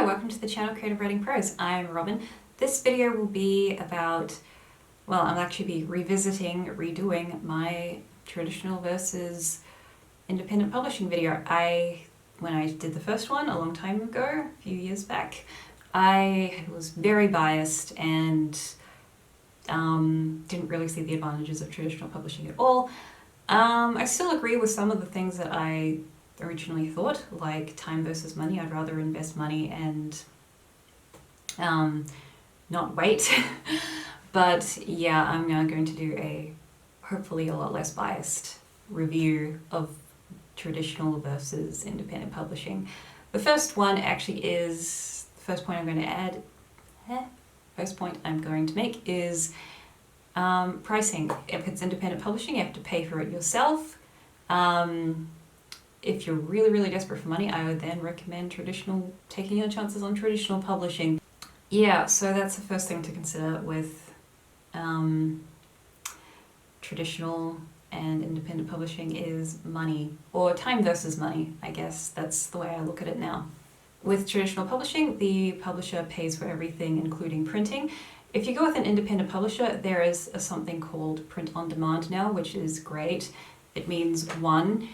welcome to the channel Creative Writing Prose. I'm Robin. This video will be about, well, I'll actually be redoing my traditional versus independent publishing video. When I did the first one a long time ago, a few years back, I was very biased and didn't really see the advantages of traditional publishing at all. I still agree with some of the things that I originally thought, like time versus money. I'd rather invest money and not wait. But yeah, I'm now going to do a hopefully a lot less biased review of traditional versus independent publishing. The first one actually is, the first point I'm going to make is pricing. If it's independent publishing, you have to pay for it yourself. If you're really desperate for money, I would then recommend taking your chances on traditional publishing. Yeah, so that's the first thing to consider with traditional and independent publishing is money, or time versus money, I guess. That's the way I look at it now. With traditional publishing, the publisher pays for everything, including printing. If you go with an independent publisher, there is something called print on demand now, which is great. It means, one,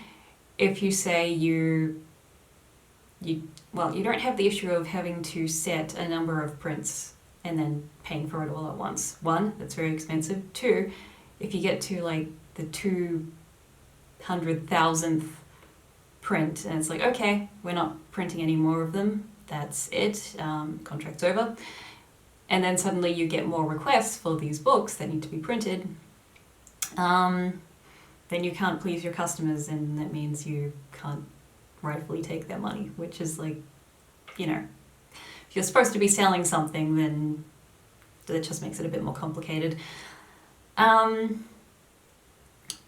if you say you don't have the issue of having to set a number of prints and then paying for it all at once. One, that's very expensive. Two, if you get to like the 200,000th print and it's like, okay, we're not printing any more of them, that's it, contract's over. And then suddenly you get more requests for these books that need to be printed. Then you can't please your customers, and that means you can't rightfully take their money, which is like, you know, if you're supposed to be selling something, then that just makes it a bit more complicated.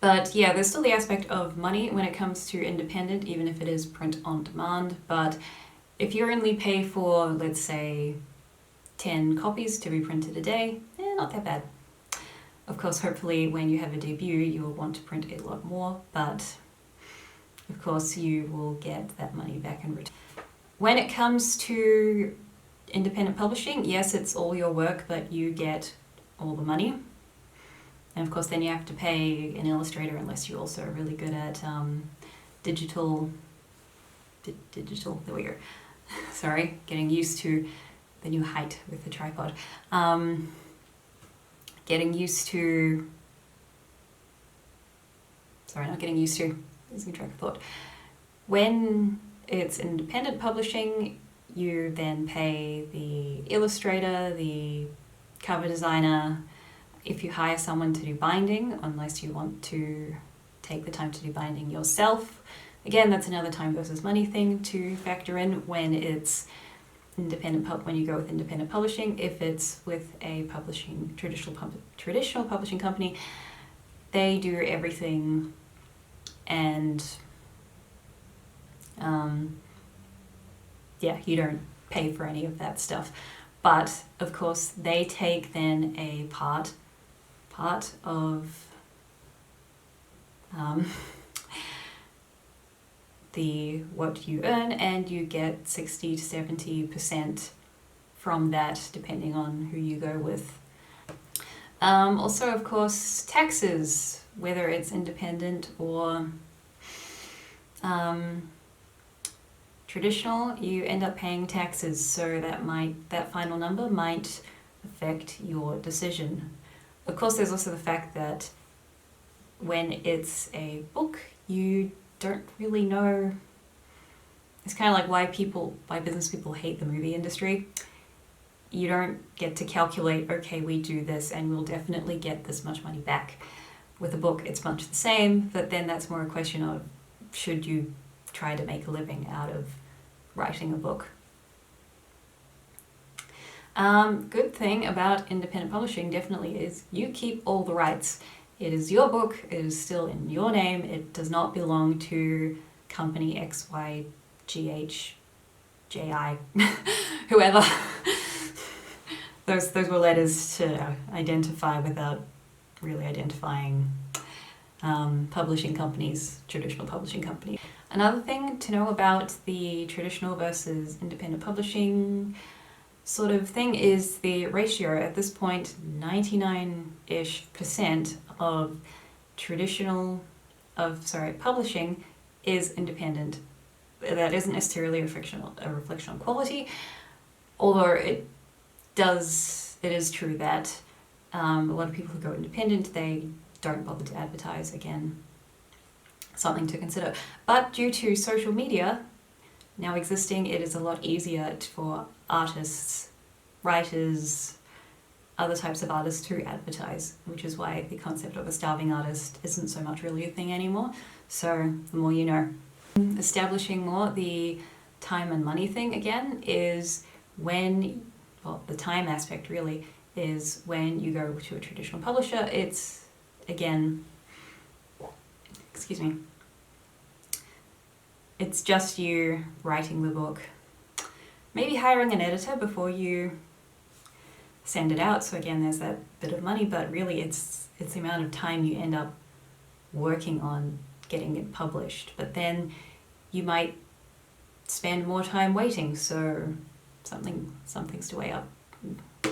But yeah, there's still the aspect of money when it comes to independent, even if it is print on demand. But if you only pay for, let's say, 10 copies to be printed a day, not that bad. Of course, hopefully when you have a debut, you will want to print a lot more, but of course you will get that money back in return. When it comes to independent publishing, yes, it's all your work, but you get all the money. And of course then you have to pay an illustrator unless you're also really good at digital, there we go. Sorry, getting used to the new height with the tripod. Losing track of thought. When it's independent publishing, you then pay the illustrator, the cover designer, if you hire someone to do binding, unless you want to take the time to do binding yourself. Again, that's another time versus money thing to factor in when it's when you go with independent publishing. If it's with a traditional publishing company, they do everything, and yeah, you don't pay for any of that stuff. But of course they take then a part of what you earn, and you get 60 to 70% from that, depending on who you go with. Also, of course, taxes, whether it's independent or traditional, you end up paying taxes, so that final number might affect your decision. Of course, there's also the fact that when it's a book, you don't really know. It's kind of like why business people hate the movie industry. You don't get to calculate, okay, we do this and we'll definitely get this much money back. With a book, it's much the same, but then that's more a question of, should you try to make a living out of writing a book? Good thing about independent publishing definitely is you keep all the rights. It is your book, it is still in your name, it does not belong to company XYGHJI, whoever. Those were letters to identify without really identifying publishing companies, traditional publishing companies. Another thing to know about the traditional versus independent publishing sort of thing is the ratio. At this point, 99-ish% of publishing is independent. That isn't necessarily a reflection on quality, although it is true that a lot of people who go independent, they don't bother to advertise. Again, something to consider. But due to social media now existing, it is a lot easier for artists, writers, other types of artists to advertise, which is why the concept of a starving artist isn't so much really a thing anymore. So the more you know. Establishing more the time and money thing again is when, well, the time aspect really is when you go to a traditional publisher. It's, again, excuse me, it's just you writing the book, maybe hiring an editor before you send it out. So again, there's that bit of money, but really it's the amount of time you end up working on getting it published. But then you might spend more time waiting, so something's to weigh up,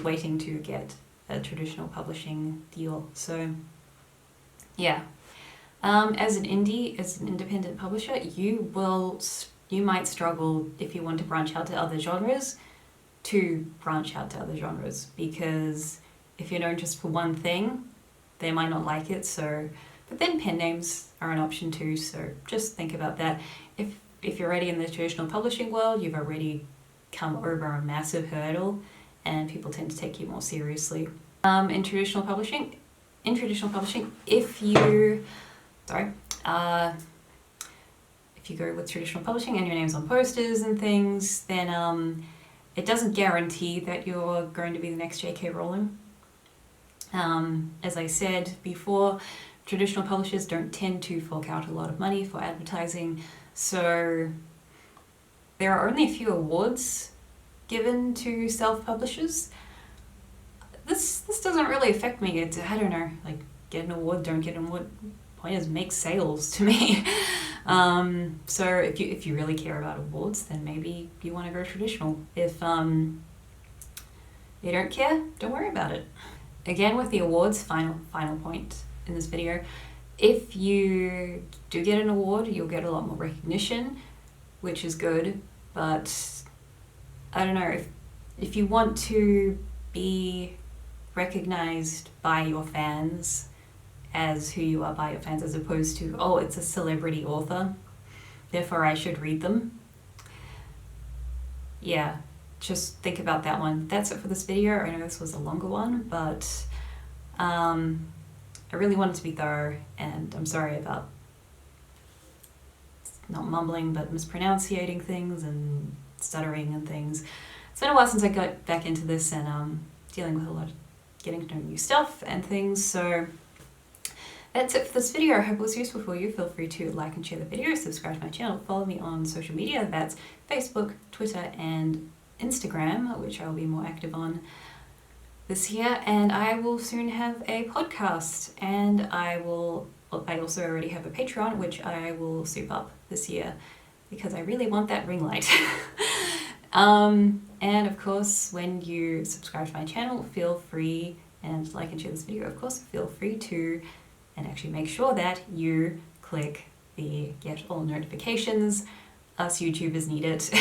waiting to get a traditional publishing deal. So yeah, as an independent publisher, you might struggle if you want to branch out to other genres, because if you're known just for one thing, they might not like it. So, but then pen names are an option too, so just think about that. If you're already in the traditional publishing world, you've already come over a massive hurdle and people tend to take you more seriously. In traditional publishing, if you go with traditional publishing and your name's on posters and things, then it doesn't guarantee that you're going to be the next J.K. Rowling. As I said before, traditional publishers don't tend to fork out a lot of money for advertising, so there are only a few awards given to self-publishers. This doesn't really affect me. I don't know, like, get an award, don't get an award. Point is, make sales to me. So if you really care about awards, then maybe you want to go traditional. If you don't care, don't worry about it. Again, with the awards, final point in this video, if you do get an award, you'll get a lot more recognition, which is good. But I don't know, if you want to be recognized by your fans as who you are by your fans, as opposed to, oh, it's a celebrity author, therefore I should read them. Yeah, just think about that one. That's it for this video. I know this was a longer one, but I really wanted to be thorough, and I'm sorry about not mumbling, but mispronunciating things and stuttering and things. It's been a while since I got back into this, and dealing with a lot of getting to know new stuff and things, so that's it for this video. I hope it was useful for you. Feel free to like and share the video, subscribe to my channel, follow me on social media. That's Facebook, Twitter, and Instagram, which I'll be more active on this year. And I will soon have a podcast, and I also already have a Patreon, which I will soup up this year because I really want that ring light. And of course, when you subscribe to my channel, feel free, and like and share this video, of course, feel free to, and actually make sure that you click the get all notifications. Us YouTubers need it.